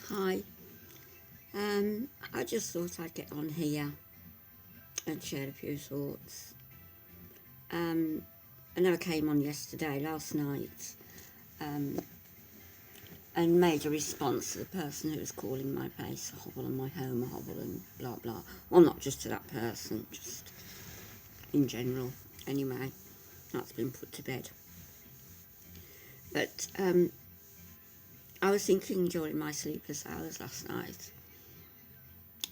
Hi. I just thought I'd get on here and share a few thoughts. I know I came on last night, um, and made a response to the person who was calling my place a hovel and my home a hovel and blah blah. Well, not just to that person, just in general. Anyway, that's been put to bed. But I was thinking during my sleepless hours last night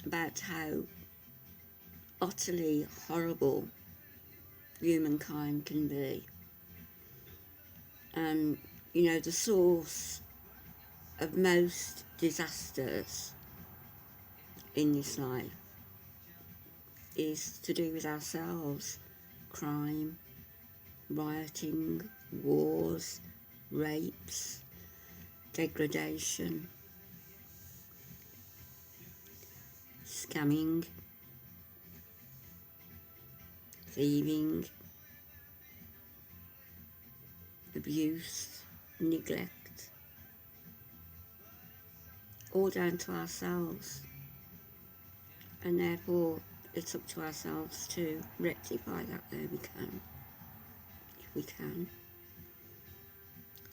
about how utterly horrible humankind can be. And, the source of most disasters in this life is to do with ourselves. Crime, rioting, wars, rapes, degradation, scamming, thieving, abuse, neglect, all down to ourselves. And therefore, it's up to ourselves to rectify that where we can, if we can.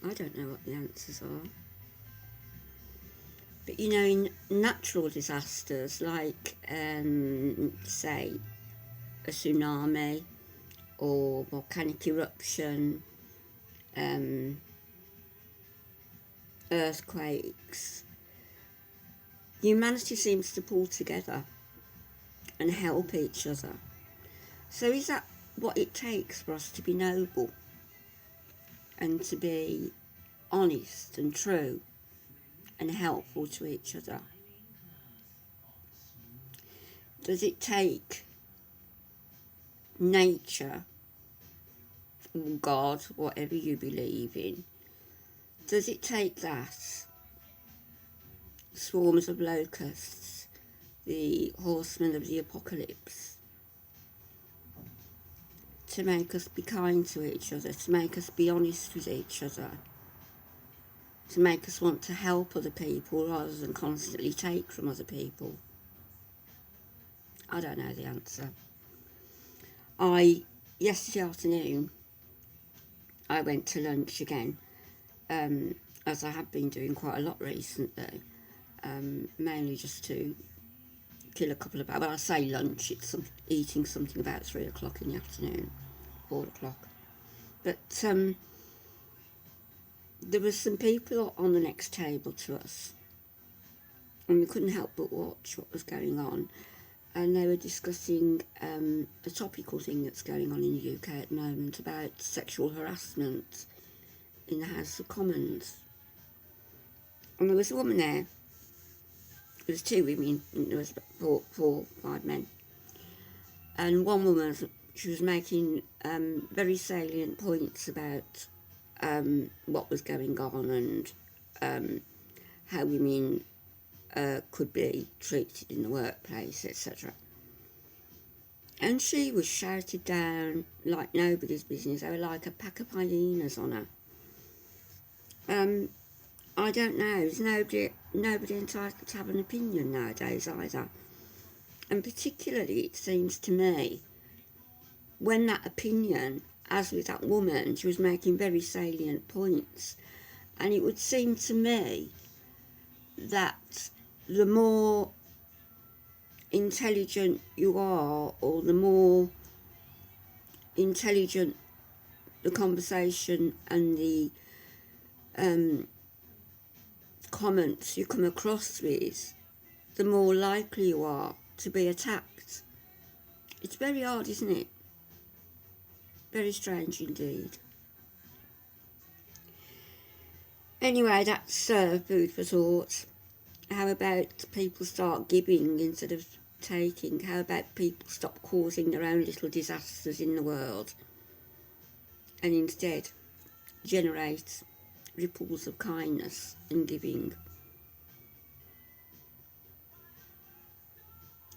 I don't know what the answers are. But in natural disasters like, say, a tsunami or volcanic eruption, earthquakes, humanity seems to pull together and help each other. So is that what it takes for us to be noble and to be honest and true and helpful to each other? Does it take nature or God, whatever you believe in, does it take that, swarms of locusts, the horsemen of the apocalypse, to make us be kind to each other, to make us be honest with each other, to make us want to help other people rather than constantly take from other people? I don't know the answer. Yesterday afternoon, I went to lunch again, as I have been doing quite a lot recently, mainly just to kill a couple of hours. Well, I say lunch, it's eating something about 3 o'clock in the afternoon, 4 o'clock. But there were some people on the next table to us, and we couldn't help but watch what was going on. And they were discussing the topical thing that's going on in the UK at the moment about sexual harassment in the House of Commons. And there was a woman there. There was 2 women, and there was 5 men. And one woman, she was making very salient points about what was going on and how women could be treated in the workplace, etc. And she was shouted down like nobody's business. They were like a pack of hyenas on her. I don't know. There's nobody entitled to have an opinion nowadays either. And particularly, it seems to me, when that opinion, as with that woman, she was making very salient points. And it would seem to me that the more intelligent you are, or the more intelligent the conversation and the comments you come across with, the more likely you are to be attacked. It's very odd, isn't it? Very strange indeed. Anyway, that's food for thought. How about people start giving instead of taking? How about people stop causing their own little disasters in the world and instead generate ripples of kindness and giving?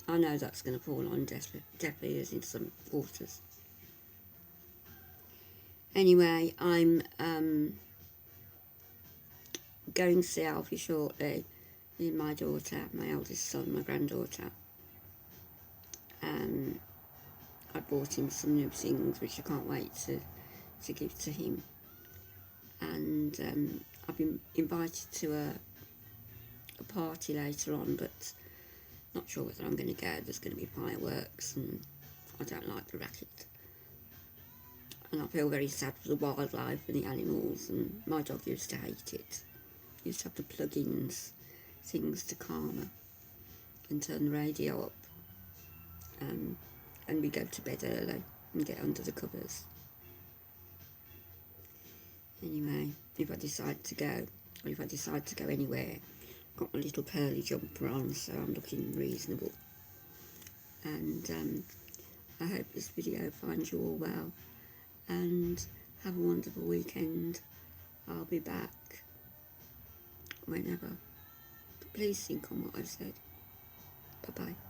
I know that's going to fall on deaf ears in some quarters. Anyway, I'm going to see Alfie shortly, me and my daughter, my eldest son, my granddaughter. I bought him some new things which I can't wait to give to him. And I've been invited to a party later on, but not sure whether I'm going to go. There's going to be fireworks and I don't like the racket. And I feel very sad for the wildlife and the animals, and my dog used to hate it. He used to have the plug-ins, things to calm her, and turn the radio up. And we go to bed early and get under the covers. Anyway, if I decide to go, or if I decide to go anywhere, I've got my little pearly jumper on, so I'm looking reasonable. And I hope this video finds you all well, and have a wonderful weekend. I'll be back whenever. But please think on what I've said. Bye-bye.